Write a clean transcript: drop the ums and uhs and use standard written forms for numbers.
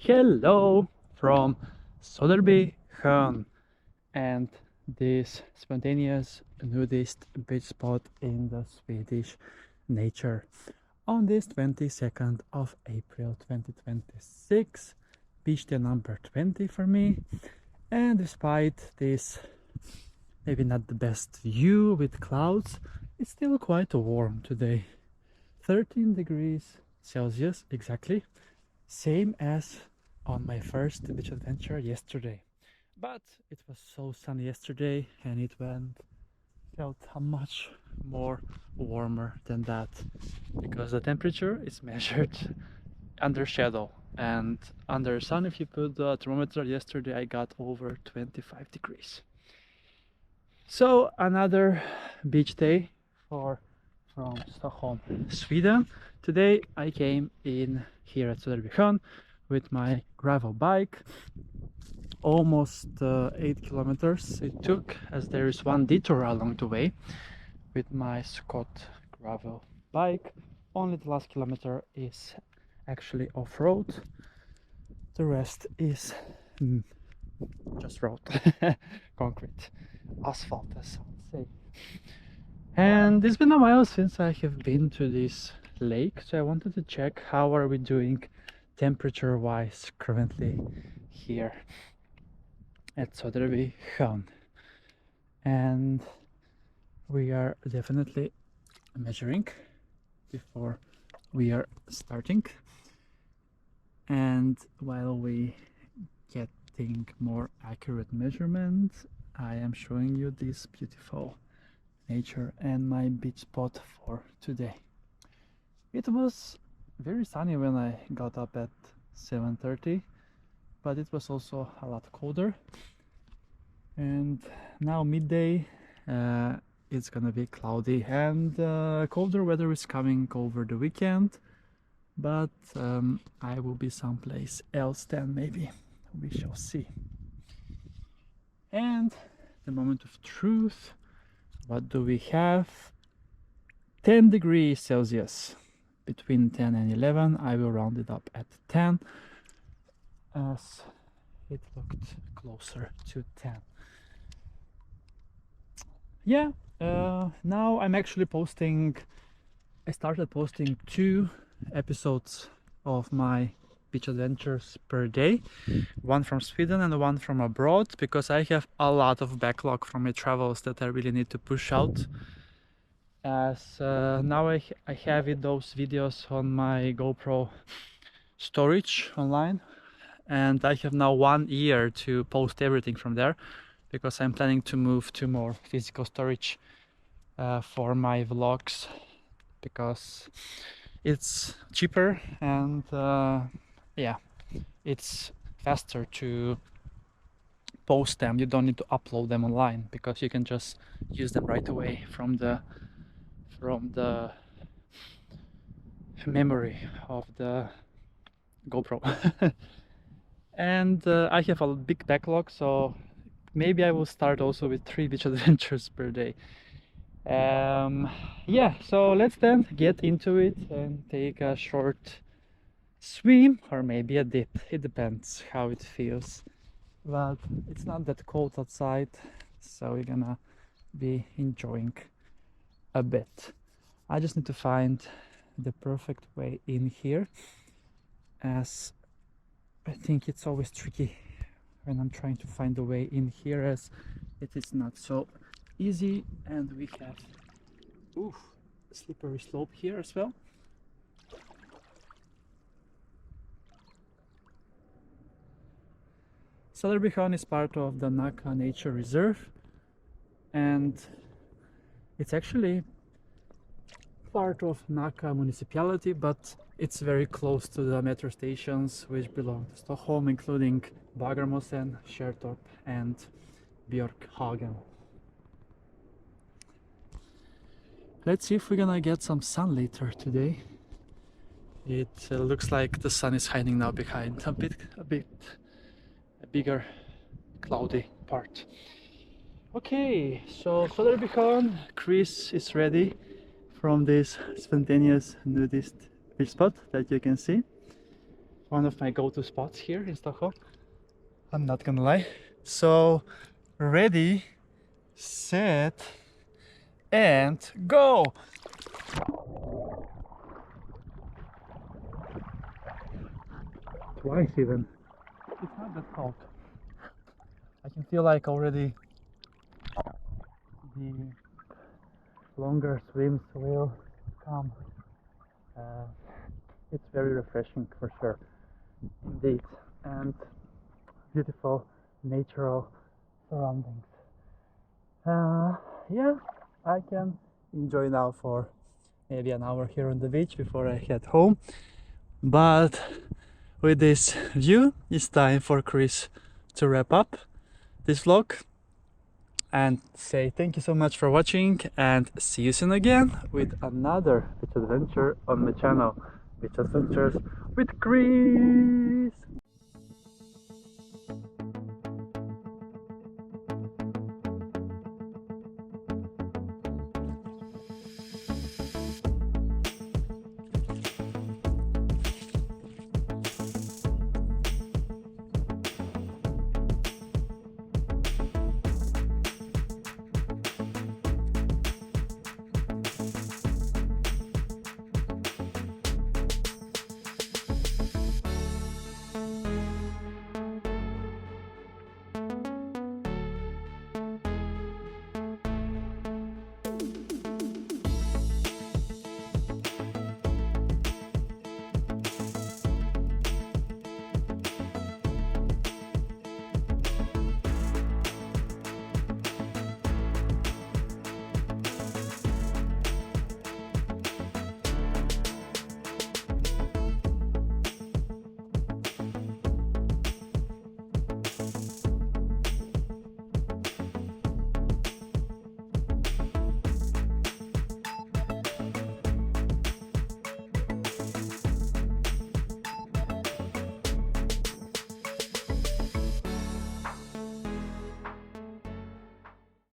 Hello from Söderbysjön and this spontaneous nudist beach spot in the Swedish nature on this 22nd of April 2026, beach day number 20 for me. And despite this maybe not the best view with clouds, it's still quite warm today. 13 degrees Celsius exactly, same as on my first beach adventure yesterday. But it was so sunny yesterday and it felt much more warmer than that because the temperature is measured under shadow, and under sun, if you put the thermometer, yesterday I got over 25 degrees. So another beach day from Stockholm, Sweden. Today I came in here at Söderbysjön with my gravel bike. Almost 8 kilometers it took, as there is one detour along the way with my Scott gravel bike. Only the last kilometer is actually off-road. The rest is just road, concrete, asphalt, as some say. And it's been a while since I have been to this lake, so I wanted to check how are we doing temperature wise currently here at Söderbysjön. And we are definitely measuring before we are starting, and while we getting more accurate measurements, I am showing you this beautiful nature and my beach spot for today. It was very sunny when I got up at 7:30, but it was also a lot colder, and now midday it's gonna be cloudy and colder weather is coming over the weekend, but I will be someplace else then, maybe we shall see. And the moment of truth, what do we have? 10 degrees Celsius, between 10 and 11. I will round it up at 10 as it looked closer to 10. Yeah, now I'm actually I started posting 2 episodes of my beach adventures per day, one from Sweden and one from abroad, because I have a lot of backlog from my travels that I really need to push out, as now I have those videos on my GoPro storage online, and I have now 1 year to post everything from there, because I'm planning to move to more physical storage for my vlogs, because it's cheaper and yeah, it's faster to post them. You don't need to upload them online, because you can just use them right away from the memory of the GoPro. And I have a big backlog, so maybe I will start also with 3 beach adventures per day. Yeah, so let's then get into it and take a short swim, or maybe a dip. It depends how it feels, but it's not that cold outside, so we're gonna be enjoying a bit. I just need to find the perfect way in here, as I think it's always tricky when I'm trying to find a way in here, as it is not so easy, and we have a slippery slope here as well. Söderbysjön is part of the Nacka Nature Reserve, and it's actually part of Nacka municipality, but it's very close to the metro stations which belong to Stockholm, including Bagarmossen, Skärtorp and Björkhagen. Let's see if we're gonna get some sun later today. It looks like the sun is hiding now behind a bigger cloudy part. Okay, so Söderbysjön, Chris is ready from this spontaneous nudist beach spot that you can see. one of my go-to spots here in Stockholm. I'm not gonna lie. So, ready, set, and go! Twice even. It's not that cold. I can feel like already the longer swims will come. It's very refreshing for sure, indeed, and beautiful natural surroundings. Yeah, I can enjoy now for maybe an hour here on the beach before I head home, but with this view, it's time for Chris to wrap up this vlog and say thank you so much for watching, and see you soon again with another beach adventure on my channel, Beach Adventures with Chris.